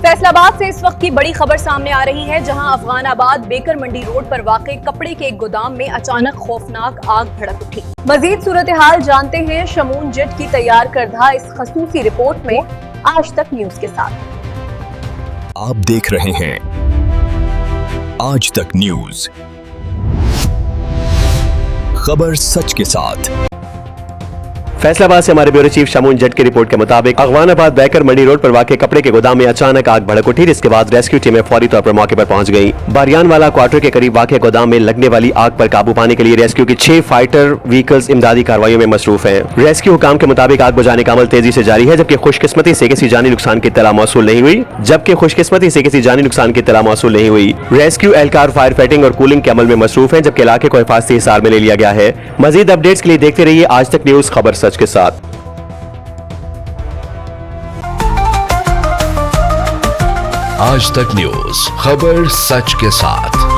फैसलाबाद से इस वक्त की बड़ी खबर सामने आ रही है, जहां अफगानाबाद बेकर मंडी रोड पर वाक़ई कपड़े के एक गोदाम में अचानक खौफनाक आग भड़क उठी। मजीद सूरत हाल जानते हैं शमून जट की तैयार करदा इस खसूसी रिपोर्ट में आज तक न्यूज के साथ। आप देख रहे हैं आज तक न्यूज, खबर सच के साथ। फैसलाबाद से हमारे ब्यूरो चीफ शमून जट की रिपोर्ट के मुताबिक अफगानाबाद बैकर मंडी रोड पर वाक़ कपड़े के गोदाम में अचानक आग भड़क उठी, जिसके बाद रेस्क्यू टीमें फौरी तौर पर मौके पर पहुंच गई। बारियानवाला क्वार्टर के करीब वाक़ गोदाम में लगने वाली आग पर काबू पाने के लिए रेस्क्यू की 6 फाइटर व्हीकल्स इमदादी कार्रवाई में मसरूफ हैं। रेस्क्यू हुकाम के मुताबिक आग बुझाने का अमल तेजी से जारी है, जबकि खुशकिस्मती से किसी जानी नुकसान की इत्तला मौसूल नहीं हुई। रेस्क्यू एहलकार फायर फाइटिंग और कूलिंग के अमल में मसरूफ है, जबकि इलाके को हिफाजती हिसार में ले लिया गया है। मजीद अपडेट्स के लिए देखते रहिए आज तक न्यूज, खबर सच के साथ। आज तक न्यूज, खबर सच के साथ।